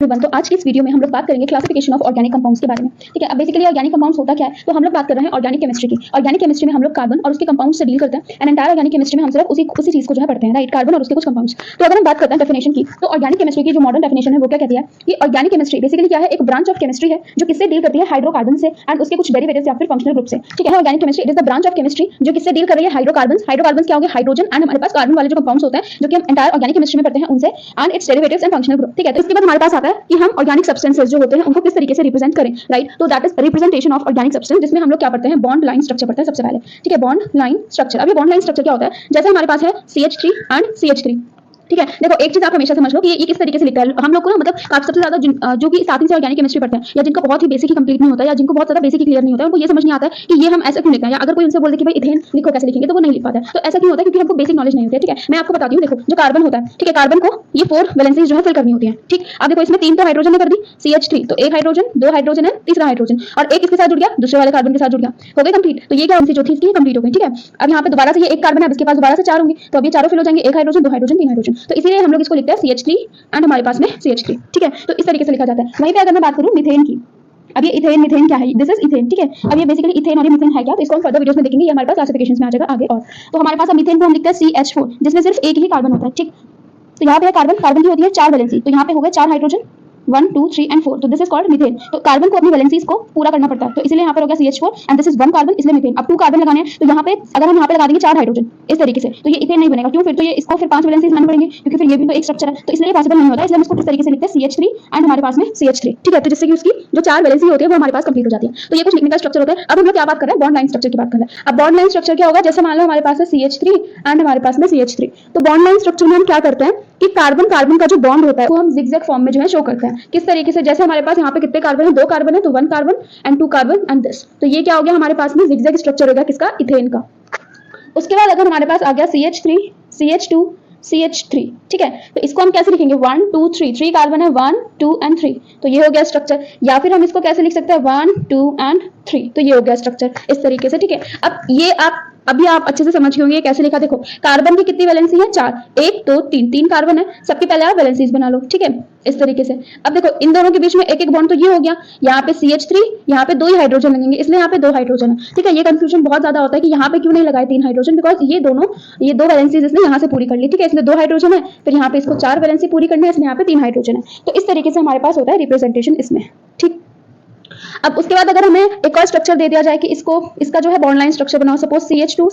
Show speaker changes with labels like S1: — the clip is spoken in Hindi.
S1: तो आज की इस वीडियो में हम लोग बात करेंगे क्लासिफिकेशन ऑफ ऑर्गेनिक कंपाउंड्स के बारे में। ठीक है, अब बेसिकली ऑर्गेनिक कंपाउंड्स होता क्या है, तो हम लोग बात कर रहे हैं ऑर्गेनिक केमिस्ट्री की। ऑर्गेनिक केमिस्ट्री में हम लोग कार्बन और उसके कंपाउंड से डील करते हैं एंड एंटायर ऑर्गेनिक केमिस्ट्री में हम सिर्फ उसी चीज को जो है पढ़ते हैं, राइट, कार्बन और उसके कुछ कंपाउंड्स। तो अगर हम बात करते हैं डेफिनेशन की, तो ऑर्गेनिक केमिस्ट्री की जो मॉडर्न डेफिनेशन है वो क्या कहती है कि ऑर्गेनिक केमिस्ट्री बेसिकली क्या है, एक ब्रांच ऑफ केमिस्ट्री है जो किससे डील करती है, हाइड्रोकार्बन से एंड उसके कुछ डेरिवेटिव्स या फिर फंक्शनल ग्रुप से। ठीक है, organic chemistry is the branch of chemistry जो किससे डील कर रही है, हाइड्रोकार्बन। हाइड्रोकार्बन क्या हो गया, हाइड्रोजन, एंड हमारे पास कार्बन वाले जो कंपाउंड्स होते हैं जो कि हम एंटायर ऑर्गेनिक केमिस्ट्री में पढ़ते हैं उनसे, and it's derivatives and functional group. ठीक है, तो इसके बाद हमारे पास आता है कि हम ऑर्गेनिक सब्सटेंसेस जो होते हैं उनको किस तरीके से रिप्रेजेंट करें, राइट। तो that is representation of organic substance, जिसमें हम लोग क्या पढ़ते हैं, बॉन्ड लाइन स्ट्रक्चर पढ़ते हैं सबसे पहले। ठीक है, बॉन्ड लाइन स्ट्रक्चर। अब ये बॉन्ड लाइन स्ट्रक्चर क्या होता है, जैसे हमारे पास है CH3 एंड CH3। ठीक है, देखो एक चीज आप हमेशा समझ लो कि ये किस तरीके से लिखता है। हम लोग को ना मतलब आप सबसे ज्यादा जो कि स्टार्टिंग से ऑर्गेनिक केमिस्ट्री पढ़ते हैं या जिनका बहुत ही बेसिक ही कंप्लीट नहीं होता या जिनको बहुत ज्यादा बेसिक ही क्लियर नहीं होता है, उनको ये समझ नहीं आता है कि ये हम ऐसे क्यों लिखते हैं, या अगर कोई उनसे बोल दे कि भाई इथेन लिखो, कैसे लिखेंगे, तो वो नहीं लिख पाता है। तो ऐसा क्यों होता है, क्योंकि हमको बेसिक नॉलेज नहीं होती है। ठीक है, मैं आपको बताती हूँ। देखो जो कार्बन होता है, ठीक है, कार्बन को ये 4 वैलेंसीज जो है फिल करनी होती है। ठीक, अब देखो इसमें 3 तो हाइड्रोजन ने कर दी, CH3, तो एक हाइड्रोजन, 2 हाइड्रोजन है, तीसरा हाइड्रोजन, और एक इसके साथ जुड़ गया, दूसरे वाले कार्बन के साथ जुड़ गया, हो गई कंप्लीट। तो ये क्या जो थी इसकी कंप्लीट हो गई। ठीक है, अब यहाँ पे दोबारा से ये एक कार्बन है, इसके पास दोबारा से 4 होंगे, तो अब ये चारों फिल हो जाएंगे, एक हाइड्रोजन, 2 हाइड्रोजन, 3 हाइड्रोजन। तो इसीलिए हम लोग इसको लिखते हैं CH3 एंड हमारे पास में CH3। ठीक है, तो इस तरीके से लिखा जाता है। वहीं पे अगर मैं बात करूं मीथेन की, अब ये इथेन, मीथेन क्या है, दिस इज इथेन। ठीक है, अब ये बेसिकली इथेन और मीथेन है क्या, तो इसको हम फर्दर वीडियोस में देखेंगे, ये हमारे पास क्लासिफिकेशंस में आ जाएगा आगे। और तो हमारे पास अब मीथेन को हम लिखते हैं CH4, जिसमें सिर्फ एक ही कार्बन होता है। ठीक, तो यहाँ पे है कार्बन, कार्बन की होती है 4 वैलेंसी, तो यहाँ पे हो गए 4 हाइड्रोजन, 1 2 3 एंड 4, तो दिस इज कॉल्ड मीथेन। तो कार्बन को अपनी वैलेंसीज को पूरा करना पड़ता है, तो इसलिए यहाँ पर हो गया CH4 and this is 1 carbon, इसलिए मीथेन। अब 2 कार्बन लगाने हैं, तो यहाँ पे अगर हम यहाँ पे लगा देंगे 4 हाइड्रोजन इस तरीके से, तो ये इथेन नहीं बनेगा। क्यों, फिर तो ये इसको फिर 5 वैलेंसीज माननी पड़ेंगे, क्योंकि फिर ये भी तो एक स्ट्रक्चर है, तो इसलिए पॉसिबल नहीं होता है। इसलिए हम इसको किस तरीके से लिखते हैं, CH3 एंड हमारे पास में CH3। ठीक है, तो जिससे कि उसकी जो 4 वैलेंसी होती है वो हमारे पास कंप्लीट हो जाती है। तो ये कुछ लिखने का स्ट्रक्चर होता है। अब हम लोग क्या बात कर रहे हैं, बॉन्ड लाइन स्ट्रक्चर की बात कर रहे हैं। अब बॉन्ड लाइन स्ट्रक्चर क्या होगा, जैसे मान लो हमारे पास है CH3 एंड हमारे पास में CH3, तो बॉन्ड लाइन स्ट्रक्चर में हम क्या करते हैं कि कार्बन कार्बन का जो बॉन्ड होता है वो हम जिगजैग फॉर्म में जो है शो करते हैं। किस तरीके से, जैसे हमारे पास यहाँ पे कितने कार्बन है, 2 कार्बन है, तो 1 carbon and 2 carbon and this, तो ये क्या हो गया हमारे पास में जिगजैग स्ट्रक्चर होगा किसका, इथेन का। उसके बाद अगर हमारे पास आ गया CH3 CH2 CH3, ठीक है, तो इसको हम कैसे लिखेंगे, 1 2 3, 3 कार्बन है, 1 2 एंड 3, तो ये हो गया स्ट्रक्चर। या फिर हम इसको कैसे लिख सकते हैं, 1 2 एंड 3, तो ये हो गया स्ट्रक्चर इस तरीके से। ठीक है, अब ये अभी आप अच्छे से समझ गए होंगे कैसे लिखा। देखो कार्बन की कितनी वैलेंसी है, 4, 1 2 3, 3 कार्बन है, सबके पहले आप वैलेंसीज बना लो। ठीक है, इस तरीके से। अब देखो इन दोनों के बीच में एक एक बॉन्ड, तो ये हो गया, यहाँ पे CH3, यहाँ पे 2 ही हाइड्रोजन लगेंगे, इसलिए यहाँ पे 2 हाइड्रोजन है। ठीक है, ये कंफ्यूजन बहुत ज्यादा होता है कि यहाँ पे क्यों नहीं लगाए 3 हाइड्रोजन, बिकॉज ये दो वैलेंसीज इसने यहाँ से पूरी कर ली। ठीक है, इसलिए 2 हाइड्रोजन है, फिर यहाँ पे इसको 4 वैलेंसी पूरी करनी है, इसलिए यहाँ पे 3 हाइड्रोजन है। तो इस तरीके से हमारे पास होता है रिप्रेजेंटेशन इसमें। ठीक, अब उसके बाद अगर हमें एक और स्ट्रक्चर दे दिया जाए कि इसका जो है बॉन्ड लाइन स्ट्रक्चर बनाओ, सपोज CH2